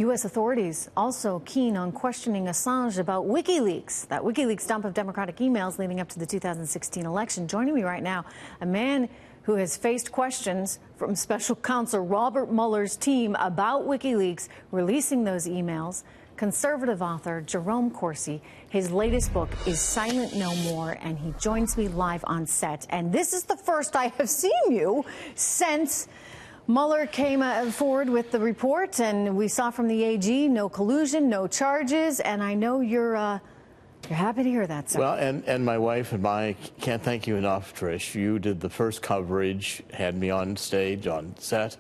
U.S. authorities also keen on questioning Assange about Wikileaks, that Wikileaks dump of Democratic emails leading up to the 2016 election. Joining me right now, a man who has faced questions from special counsel Robert Mueller's team about Wikileaks releasing those emails, conservative author Jerome Corsi. His latest book is Silent No More, and he joins me live on set. And this is the first I have seen you since Mueller came forward with the report, and we saw from the AG no collusion, no charges, and I know you're happy to hear that, sir. Well, and my wife and I can't thank you enough, Trish. You did the first coverage, had me on stage, on set,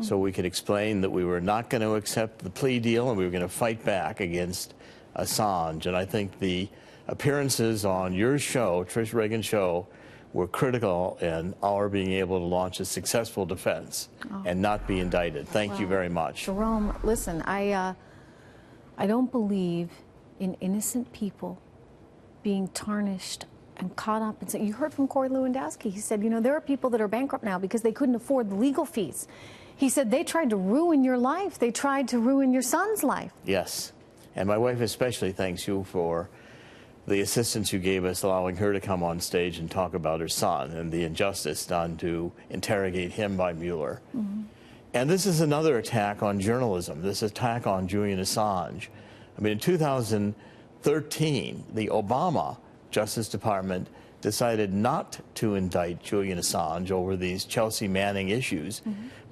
so we could explain that we were not going to accept the plea deal and we were going to fight back against Assange. And I think the appearances on your show, Trish Reagan's show, were critical in our being able to launch a successful defense and not be indicted. Thank you very much. Jerome, listen, I don't believe in innocent people being tarnished and caught up in. You heard from Corey Lewandowski. He said, you know, there are people that are bankrupt now because they couldn't afford the legal fees. He said they tried to ruin your life. They tried to ruin your son's life. Yes, and my wife especially thanks you for the assistance you gave us, allowing her to come on stage and talk about her son and the injustice done to interrogate him by Mueller. And this is another attack on journalism, this attack on Julian Assange. I mean, in 2013, the Obama Justice Department decided not to indict Julian Assange over these Chelsea Manning issues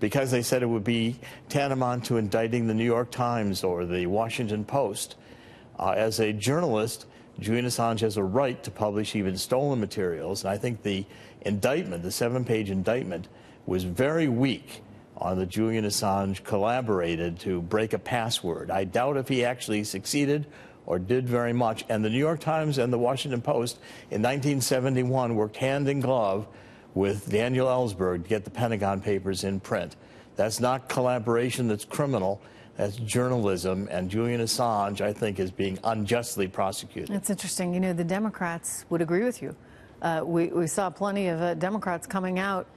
because they said it would be tantamount to indicting the New York Times or the Washington Post. As a journalist, Julian Assange has a right to publish even stolen materials, and I think the indictment, the 7-page indictment, was very weak on the Julian Assange collaborated to break a password. I doubt if he actually succeeded or did very much, and the New York Times and the Washington Post in 1971 worked hand in glove with Daniel Ellsberg to get the Pentagon Papers in print. That's not collaboration, that's criminal. That's journalism, and Julian Assange, I think, is being unjustly prosecuted. That's interesting. You know, the Democrats would agree with you. We saw plenty of Democrats coming out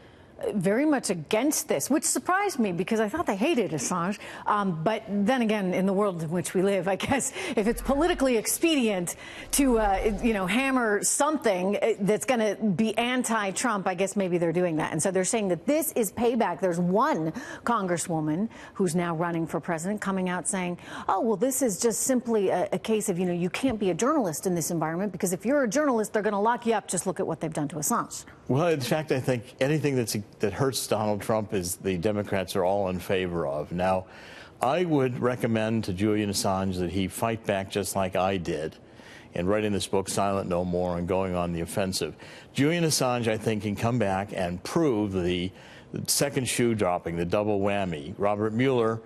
very much against this, which surprised me because I thought they hated Assange. But then again, in the world in which we live, I guess if it's politically expedient to, hammer something that's going to be anti-Trump, I guess maybe they're doing that. And so they're saying that this is payback. There's one congresswoman who's now running for president coming out saying, oh, well, this is just simply a case of, you can't be a journalist in this environment because if you're a journalist, they're going to lock you up. Just look at what they've done to Assange. Well, in fact, I think anything that hurts Donald Trump is the Democrats are all in favor of. Now, I would recommend to Julian Assange that he fight back just like I did in writing this book, Silent No More, and going on the offensive. Julian Assange, I think, can come back and prove the second shoe dropping, the double whammy. Robert Mueller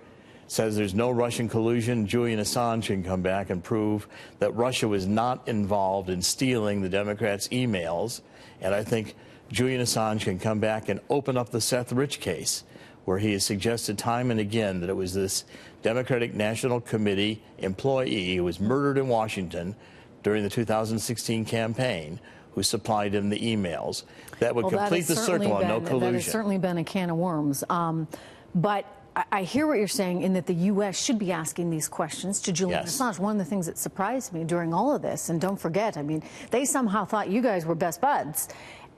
says there's no Russian collusion. Julian Assange can come back and prove that Russia was not involved in stealing the Democrats' emails. And I think Julian Assange can come back and open up the Seth Rich case, where he has suggested time and again that it was this Democratic National Committee employee who was murdered in Washington during the 2016 campaign who supplied him the emails. That would complete the circle on no collusion. That has certainly been a can of worms. But I hear what you're saying in that the U.S. should be asking these questions to Julian Assange. One of the things that surprised me during all of this, and don't forget, I mean, they somehow thought you guys were best buds.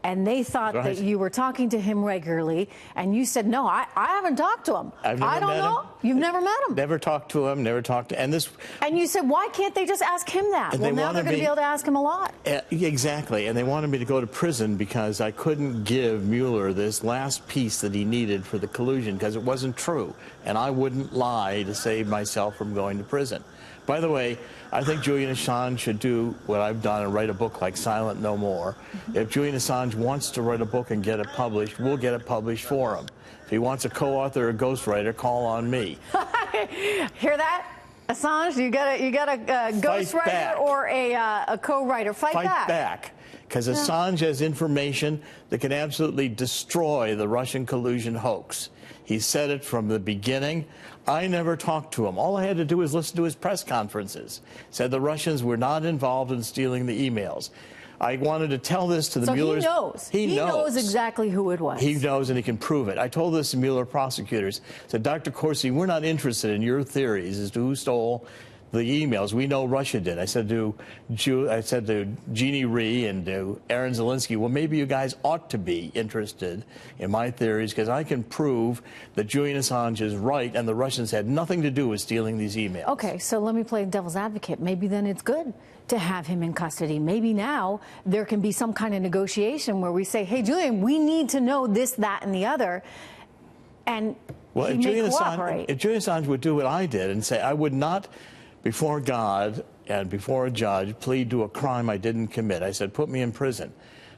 And they thought that you were talking to him regularly, and you said, no, I haven't talked to him. I don't know. You've never met him. Never talked to him, never talked to And you said, why can't they just ask him that? Well, now they're going to be able to ask him a lot. Exactly, and they wanted me to go to prison because I couldn't give Mueller this last piece that he needed for the collusion because it wasn't true, and I wouldn't lie to save myself from going to prison. By the way, I think Julian Assange should do what I've done and write a book like Silent No More. If Julian Assange wants to write a book and get it published, we'll get it published for him. If he wants a co-author or ghostwriter, call on me. Hear that? Assange, you got a ghostwriter or a co-writer. Fight back. Because Assange has information that can absolutely destroy the Russian collusion hoax. He said it from the beginning. I never talked to him. All I had to do was listen to his press conferences. Said the Russians were not involved in stealing the emails. I wanted to tell this to the so Mueller's. He knows. He knows exactly who it was. He knows, and he can prove it. I told this to Mueller prosecutors. I said, Dr. Corsi, we're not interested in your theories as to who stole the emails. We know Russia did. I said to Jeannie Rhee and to Aaron Zelinsky, well, maybe you guys ought to be interested in my theories because I can prove that Julian Assange is right and the Russians had nothing to do with stealing these emails. Okay, so let me play devil's advocate. Maybe then it's good to have him in custody. Maybe now there can be some kind of negotiation where we say, hey, Julian, we need to know this, that, and the other. And well, he may cooperate. If Julian Assange would do what I did and say, I would not, before God and before a judge, plead to a crime I didn't commit. I said, put me in prison.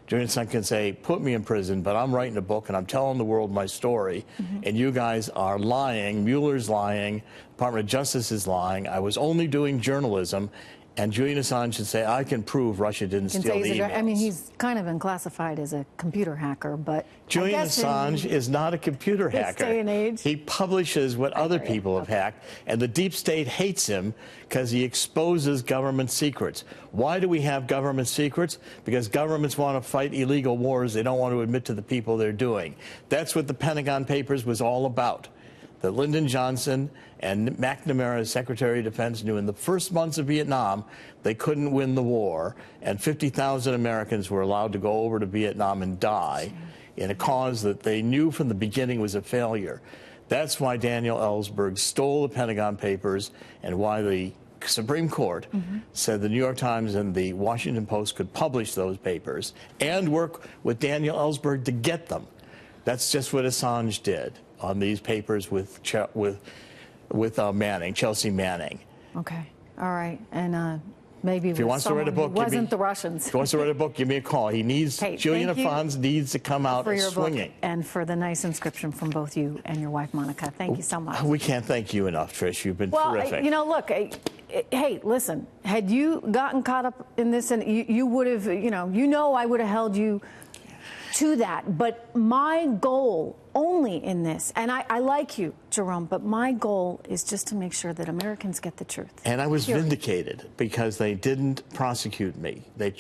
Julian Assange can say, put me in prison, but I'm writing a book and I'm telling the world my story, and you guys are lying. Mueller's lying. Department of Justice is lying. I was only doing journalism. And Julian Assange should say, I can prove Russia didn't steal the emails. I mean, he's kind of been classified as a computer hacker, but Julian Assange is not a computer hacker. This day and age. He publishes what other people have hacked, and the deep state hates him because he exposes government secrets. Why do we have government secrets? Because governments want to fight illegal wars. They don't want to admit to the people they're doing. That's what the Pentagon Papers was all about. That Lyndon Johnson and McNamara, as Secretary of Defense, knew in the first months of Vietnam they couldn't win the war, and 50,000 Americans were allowed to go over to Vietnam and die in a cause that they knew from the beginning was a failure. That's why Daniel Ellsberg stole the Pentagon Papers and why the Supreme Court said the New York Times and the Washington Post could publish those papers and work with Daniel Ellsberg to get them. That's just what Assange did on these papers with Manning, Chelsea Manning. Okay, all right, and maybe if he wants to write a book, wasn't the Russians. If he wants to write a book, give me a call. He needs Julian Assange needs to come out swinging. Book and for the nice inscription from both you and your wife, Monica. Thank you so much. We can't thank you enough, Trish. You've been terrific. You know, look. Hey, listen. Had you gotten caught up in this, and you would have, I would have held you to that. But my goal only in this, and I like you, Jerome, but my goal is just to make sure that Americans get the truth. And I was vindicated because they didn't prosecute me. They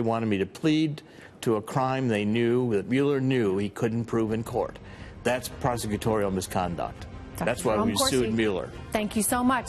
wanted me to plead to a crime they knew, that Mueller knew he couldn't prove in court. That's prosecutorial misconduct. That's why we sued Mueller. Thank you so much.